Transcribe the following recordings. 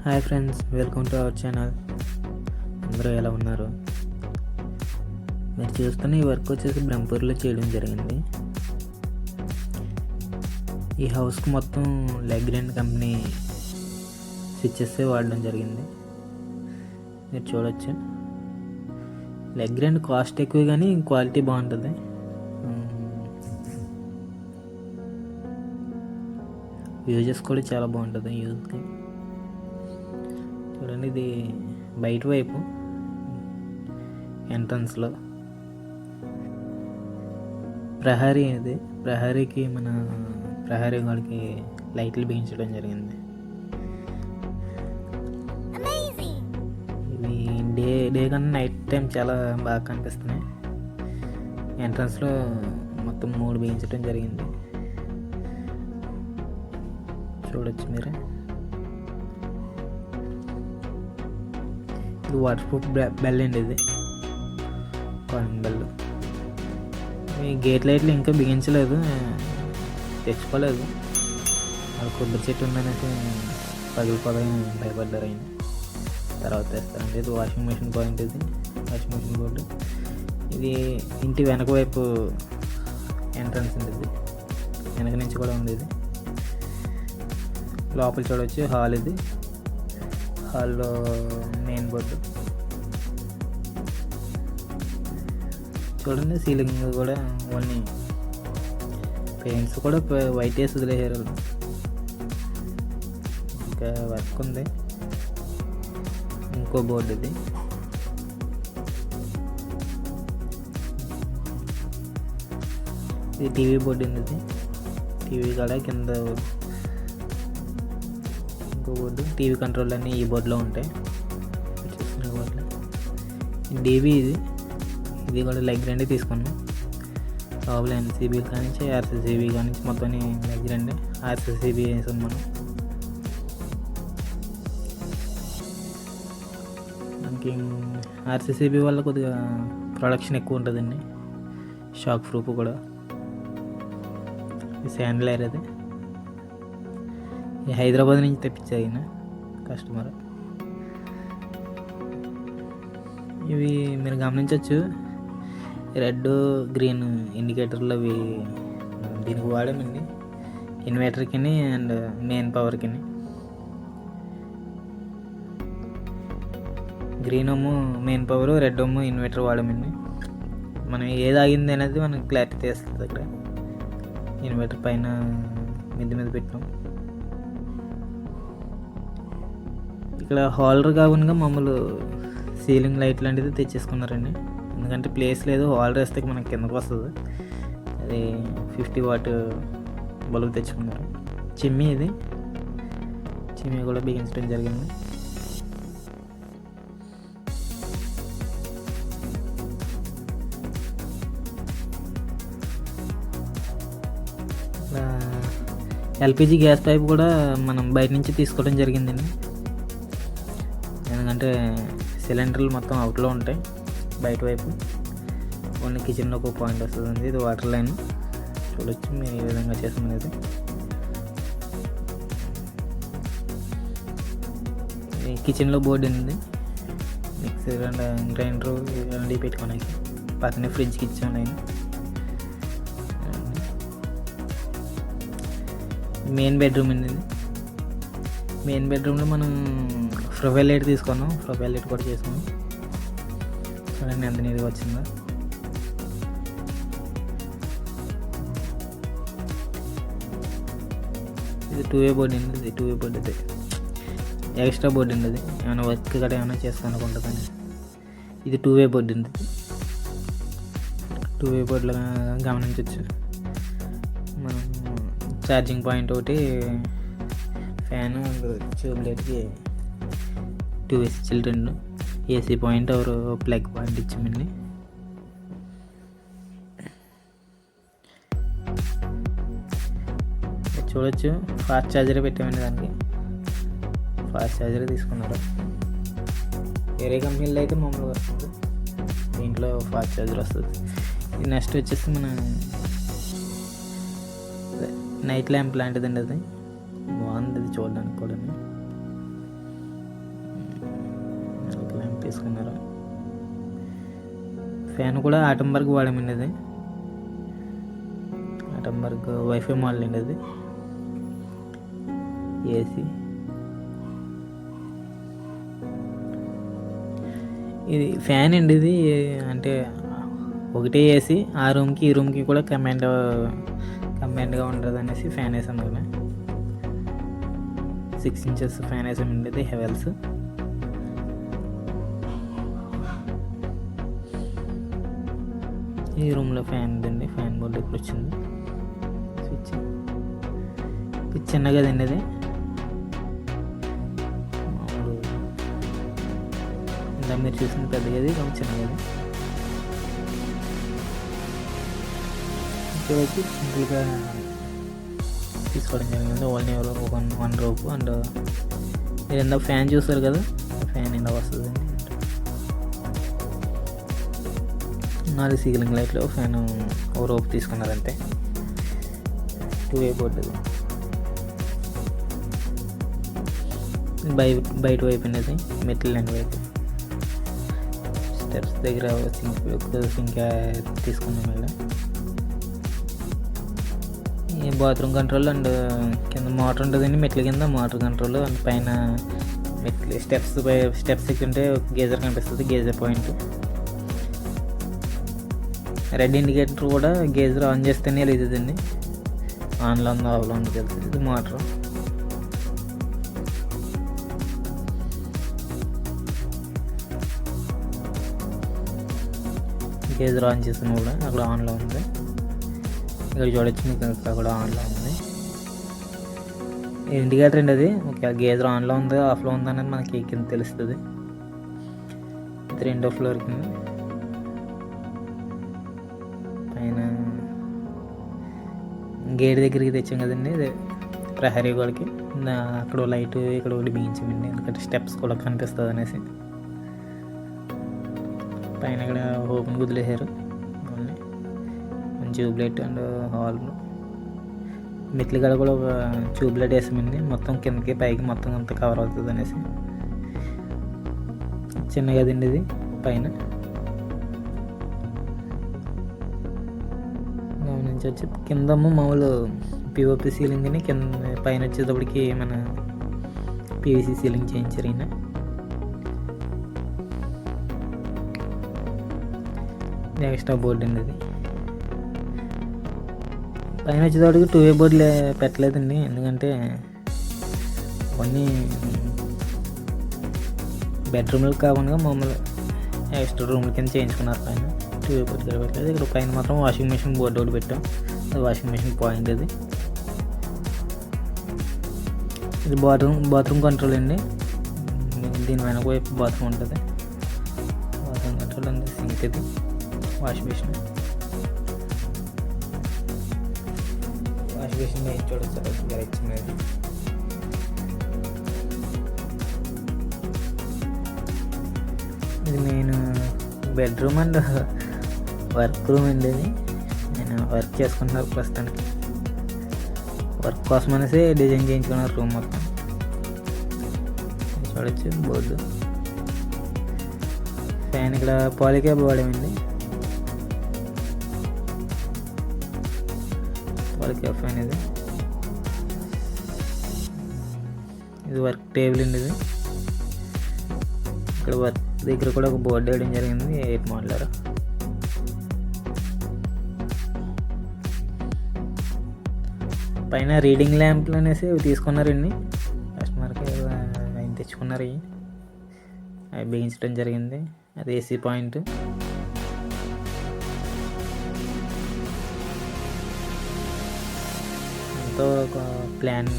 Hi friends, welcome to our channel. అందరూ ఎలా ఉన్నారు? మీరు చూస్తున్న ఈ వర్క్ వచ్చేసి బ్రహ్మపూర్లో చేయడం జరిగింది. ఈ హౌస్కి మొత్తం లెగ్రాండ్ కంపెనీ స్విచ్చెస్ వాడడం జరిగింది. మీరు చూడొచ్చు, లెగ్రాండ్ కాస్ట్ ఎక్కువ కానీ క్వాలిటీ బాగుంటుంది. యూజెస్ కూడా చాలా బాగుంటుంది. యూజ్కి చూడండి, ఇది బయట వైపు ఎంట్రన్స్లో ప్రహరీ. ఇది ప్రహరీకి మన ప్రహరీ గోడకి లైట్లు బిగించడం జరిగింది. ఇవి డే కన్నా నైట్ టైం చాలా బాగా కనిపిస్తున్నాయి. ఎంట్రన్స్లో మొత్తం 3 బిగించడం జరిగింది. చూడొచ్చు మీరే. ఇది వాటర్ ప్రూఫ్ బెల్ అండి. ఇది కాలింగ్ బెల్. ఈ గేట్ లైట్లు ఇంకా బిగించలేదు, తెచ్చుకోలేదు. అది కొబ్బరి చెట్టు ఉందనేసి పగిలిపోదని భయపడ్డారు ఆయన. తర్వాత తెస్తారండి. ఇది వాషింగ్ మెషిన్ పాయింట్. ఇది వాషింగ్ మెషిన్ బోర్డు. ఇది ఇంటి వెనక వైపు ఎంట్రన్స్ ఉంది. ఇది వెనక నుంచి కూడా ఉంది. ఇది లోపల చూడవచ్చు. హాల్. ఇది హాల్లో మెయిన్ బోర్డు చూడండి. సీలింగ్ కూడా ఓన్లీ పెయింట్స్ కూడా వైట్ వేసి వదిలేసారు. ఇంకా వర్క్ ఉంది. ఇంకో బోర్డు. ఇది టీవీ బోర్డు ఉంది. ఇది టీవీ కూడా కింద ఇంకో బోర్డు. టీవీ కంట్రోల్ అన్నీ ఈ బోర్డులో ఉంటాయి. చూస్తున్న బోర్డులో డీవీ. ఇది కూడా లెగ్రాండే తీసుకున్నాం. లోపల ఎన్సీబీ కానీ ఆర్సీసీబీ కానీ మొత్తం లెగ్రాండే. ఆర్సీసీబీ వేసాం మనం. మనకి ఆర్సీసీబీ వల్ల కొద్దిగా ప్రొడక్షన్ ఎక్కువ ఉంటుందండి. షాక్ ప్రూఫ్ కూడా. ఈ శాండ్లైర్. అది హైదరాబాద్ నుంచి తెప్పించాయి కస్టమర్. ఇవి మీరు గమనించవచ్చు, రెడ్ గ్రీన్ ఇండికేటర్లు. అవి దీనికి వాడామండి, ఇన్వర్టర్కి అండ్ మెయిన్ పవర్కి. గ్రీన్ ఏమో మెయిన్ పవర్, రెడ్ ఏమో ఇన్వర్టర్ వాడామండి. మనం ఏది ఆగింది అనేది మనకు క్లారిటీ తెస్తుంది. అక్కడ ఇన్వర్టర్ పైన మిద్ది మీద పెట్టాం. ఇక్కడ హోల్డర్ కాకుండా మామూలు సీలింగ్ లైట్ లాంటిది తెచ్చేసుకున్నారండి. ఎందుకంటే ప్లేస్ లేదు. హోల్డర్ వేస్తే మనకి కిందకు వస్తుంది. అది 50 వాట్ బల్బు తెచ్చుకున్నారు. చిమ్మి. ఇది చిమ్మి కూడా బిగించడం జరిగింది. ఎల్పిజి గ్యాస్ పైప్ కూడా మనం బయట నుంచి తీసుకోవడం జరిగిందండి. ఎందుకంటే సిలిండర్లు మొత్తం అవుట్లో ఉంటాయి. బయట వైపు ఓన్లీ కిచెన్లో ఒక పాయింట్ వస్తుంది. ఇది వాటర్ లైన్. చూడొచ్చు మేము ఏ విధంగా చేస్తున్నది. కిచెన్లో బోర్డు ఉంది. మిక్సర్ అండ్ గ్రైండర్ ఇవన్నీ పెట్టుకోవడానికి. పక్కనే ఫ్రిడ్జ్కి ఇచ్చాను. మెయిన్ బెడ్రూమ్ ఉంది. మెయిన్ బెడ్రూమ్లో మనం ప్రొఫైల్ లైట్ తీసుకున్నాం. ప్రొఫైల్ లైట్ కూడా చేసుకున్నాం. చూడండి ఎంత నీట్గా వచ్చిందో. ఇది 2-way బోర్డు అండి. ఇది 2-way బోర్డు. అది ఎక్స్ట్రా బోర్డు అండి. అది ఏమైనా వర్క్ కూడా ఏమైనా చేసుకోనుకుంటుందని. ఇది 2-way బోర్డు అండి. 2-way బోర్డులో గమనించవచ్చు. మనం ఛార్జింగ్ పాయింట్ ఒకటి, ఫ్యాను, ట్యూబ్ లైట్కి 2 స్విచ్లు 2, ఏసీ పాయింట్ ఎవరు ప్లగ్ పాయింట్ ఇచ్చామండి. చూడొచ్చు, ఫాస్ట్ ఛార్జరే పెట్టామండి. దానికి ఫాస్ట్ ఛార్జరే తీసుకున్నారు. వేరే కంపెనీలో అయితే మామూలుగా వస్తుంది, దీంట్లో ఫాస్ట్ ఛార్జర్ వస్తుంది. ఇది నెక్స్ట్ వచ్చేసి మన నైట్ ల్యాంప్ లాంటిదండి. అది బాగుంది, అది చూడడానికి కూడా. తీసుకున్నారు. ఫ్యాన్ కూడా ఆటంబర్గ్ వాడామండి. అది ఆటంబర్గ్ వైఫై మోడల్ అండి. అది ఏసీ. ఇది ఫ్యాన్ అండి. ఇది అంటే ఒకటే ఏసీ ఆ రూమ్కి ఈ రూమ్కి కూడా కంబైన్డ్గా ఉంటుంది అనేసి ఫ్యాన్ వేసాం కదా. 6 inches ఫ్యాన్ వేసామండి. ఇది హెవెల్స్. ఈ రూమ్లో ఫ్యాన్ ఉందండి. ఫ్యాన్ బోర్డు ఇక్కడ వచ్చింది. స్విచ్ ఇది చిన్నగా అండి. అది మామూలు ఇందా మీరు చూసిన పెద్దగది, కొంచెం చిన్నగది. ఇక్కడ వచ్చి సింపుల్గా తీసుకోవడం జరిగింది. Only one rope. అండ్ మీరు ఎంత ఫ్యాన్ చూస్తారు కదా, ఫ్యాన్ ఇలా వస్తుందండి. 4 సీలింగ్ లైట్లో ఫ్యాన్ ఒక రోప్ తీసుకున్నారంటే. 2-way board. బయట వైపు అనేది మెటల్ అండ్ వైపు స్టెప్స్ దగ్గర సింక్ తీసుకున్నాం. ఇక్కడ ఈ బాత్రూమ్ కంట్రోల్ అండ్ కింద మోటార్ ఉంటుందండి. మెట్ల కింద మోటార్ కంట్రోల్ అండ్ పైన మెట్లు స్టెప్స్ ఎక్కుంటే గేజర్ కనిపిస్తుంది. Geyser point. రెడ్ ఇండికేటర్ కూడా గేజర్ ఆన్ చేస్తేనే వెళ్తుందండి. ఆన్లో ఉందో ఆఫ్లో ఉందో తెలుస్తుంది. ఇది మోటార్. గేజర్ ఆన్ చేసిన కూడా అక్కడ ఆన్లో ఉంది. ఇక్కడ చూడొచ్చు మీకు ఇక్కడ కూడా ఆన్లో ఉంది. ఇండికేటర్ అండి. అది ఓకే, గేజర్ ఆన్లో ఉందో ఆఫ్లో ఉందో అనేది మనకి కింద తెలుస్తుంది. ఇది 2వ ఫ్లోర్ కింద. పైన గేట్ దగ్గరికి తెచ్చాం కదండి. ఇది ప్రహరీ గోడకి అక్కడ లైట్ ఇక్కడ ఒకటి బిగించామండి. ఎందుకంటే స్టెప్స్ కూడా కనిపిస్తుంది అనేసి. పైన ఇక్కడ ఓపెన్ కుదిలేసారు. ట్యూబ్ లైట్ అండ్ హాల్ మెట్ల కాడ కూడా ఒక ట్యూబ్ లైట్ వేసామండి. మొత్తం కిందకి పైకి మొత్తం అంతా కవర్ అవుతుంది అనేసి. చిన్నగా కదండి ఇది. పైన గమనించి వచ్చి కిందము మామూలు పిఓపి సీలింగ్ అని, కింద పైన వచ్చేటప్పటికి మన పివిసి సీలింగ్ చేయించారు. ఈయన ఎక్స్ట్రా బోర్డు అండి. అది పైన వచ్చేటప్పటికి 2-way బోర్డు పెట్టలేదండి. ఎందుకంటే కొన్ని బెడ్రూమ్లకు కాకుండా మామూలు ఎక్స్ట్రా రూమ్ల కింద చేయించుకున్నారు. పైన 2-way బోర్డు పెట్టలేదు. ఇక్కడ పైన మాత్రం వాషింగ్ మెషిన్ బోర్డు ఒకటి పెట్టాం. అది వాషింగ్ మెషిన్ పాయింట్. అది ఇది బాత్రూమ్ కంట్రోల్ అండి. దీని వెనక వైపు బాత్రూమ్ ఉంటుంది. బాత్రూమ్ కంట్రోల్ అండి. సింక్. ఇది వాషింగ్ మెషిన్. వాషింగ్ మెషిన్ చూడొచ్చు ఇచ్చినది. ఇది నేను బెడ్రూమ్ అండ్ వర్క్ రూమ్ అండి. ఇది నేను వర్క్ చేసుకుంటున్నారు ప్రస్తుతానికి. వర్క్ కోసం అనేసి డిజైన్ చేయించుకున్నారు రూమ్ మొత్తం. చూడొచ్చు బోర్డు. ఫ్యాన్ ఇక్కడ పాలికేబుల్ వాడామండి. పాలికేబుల్ ఫ్యాన్. ఇది వర్క్ టేబుల్ అండి. ఇది ఇక్కడ వర్క్ దగ్గర కూడా ఒక బోర్డు వేయడం జరిగింది. 8 మోడలర్. పైన రీడింగ్ ల్యాంప్లు అనేసి తీసుకున్నారండి. కస్టమర్కి ఆయన తెచ్చుకున్నారు. అవి బిగించడం జరిగింది. అది ఏసీ పాయింట్. ఎంతో ఒక ప్లాన్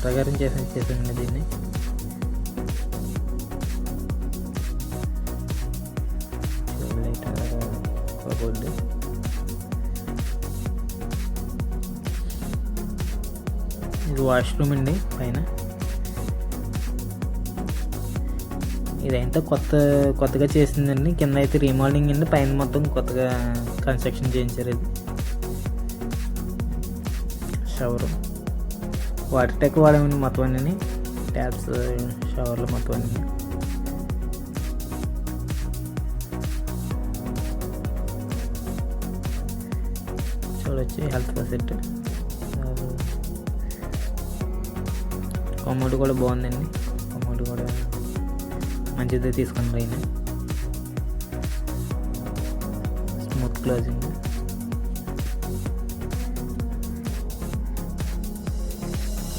ప్రకారం చేసామండి దీన్ని. బోర్డు. ఇది వాష్రూమ్ అండి. పైన ఇదైతే కొత్తగా చేసిందండి. కింద అయితే రీమోడలింగ్ అండి. పైన మొత్తం కొత్తగా కన్స్ట్రక్షన్ చేయించారు. ఇది షవర్. వాటర్ ట్యాంక్ వాడామండి మొత్తం అన్నీ. ట్యాప్స్, షవర్లు మొత్తం అన్నీ. చూడొచ్చు హెల్త్ ఫెసిలిటీ. కమోడ్ కూడా బాగుందండి. కమోడ్ కూడా మంచిదే తీసుకుని పైన స్మూత్ క్లోజింగ్.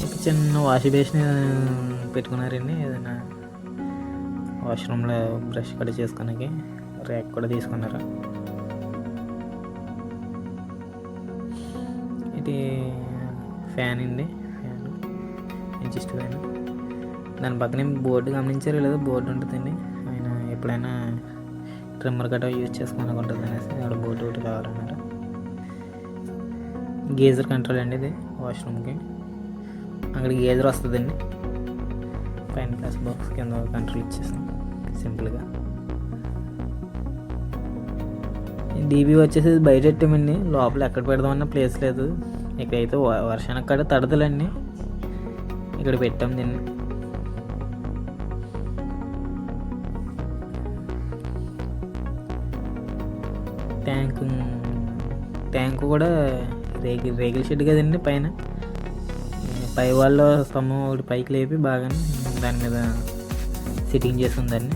ఒక చిన్న వాష్ బేసిన్ పెట్టుకున్నారండి. ఏదైనా వాష్రూమ్లో బ్రష్ కూడా చేసుకోడానికి ర్యాక్ కూడా తీసుకున్నారు. ఇది ఫ్యాన్ అండి, ఫ్యాన్ అడ్జస్ట్ ఫ్యాన్. దాని పక్కనే బోర్డు గమనించారు లేదా, బోర్డు ఉంటుందండి. ఆయన ఎప్పుడైనా ట్రిమ్మర్ గట్రా యూజ్ చేసుకోవాలనుకుంటుంది అనేసి అక్కడ బోర్డు ఒకటి కావాలన్నారు. గేజర్ కంట్రోల్ అండి ఇది వాష్రూమ్కి. అక్కడ గేజర్ వస్తుందండి, పైన గ్లాస్ బాక్స్ కింద కంట్రోల్ ఇచ్చేస్తాం సింపుల్గా. డీబీ వచ్చేసి బయట పెట్టామండి, లోపల ఎక్కడ పెడదామన్న ప్లేస్ లేదు. ఇక్కడైతే వర్షానికి కూడా తడతలండి, ఇక్కడ పెట్టాం దీన్ని. ట్యాంకు కూడా రేగిల్ షెడ్ కదండి. పై వాళ్ళ స్తంభం ఒకటి పైకి లేపి బాగా దాని మీద సిట్టింగ్ చేసి ఉందండి.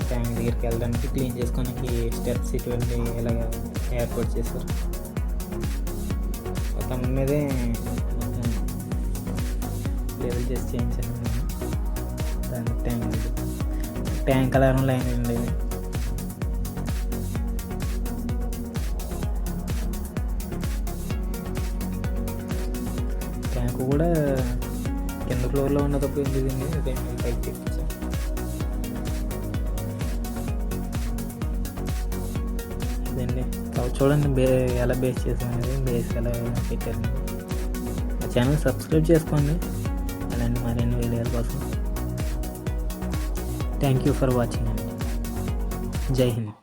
ట్యాంక్ దగ్గరికి వెళ్ళడానికి క్లీన్ చేసుకోవడానికి స్టెప్స్ ఇటువంటి ఇలాగ ఏర్పాటు చేశారు. మొత్తం మీదే మొత్తం లెవెల్ చేసి చేయించాను. దాని ట్యాంక్ అలారం లైన్ ఉండేది. ట్యాంకు కూడా కింద ఫ్లోర్లో ఉన్న తప్పు ఎందుకండి, పైకి తెప్పించాం. ఇదండి చూడండి ఎలా బేస్ చేసాం అనేది, బేస్ ఎలా పెట్టారండి. ఆ ఛానల్ సబ్స్క్రైబ్ చేసుకోండి అలాంటి మరిన్ని వీడియోల కోసం. థ్యాంక్ యూ ఫర్ వాచింగ్ అండి. జై హింద్.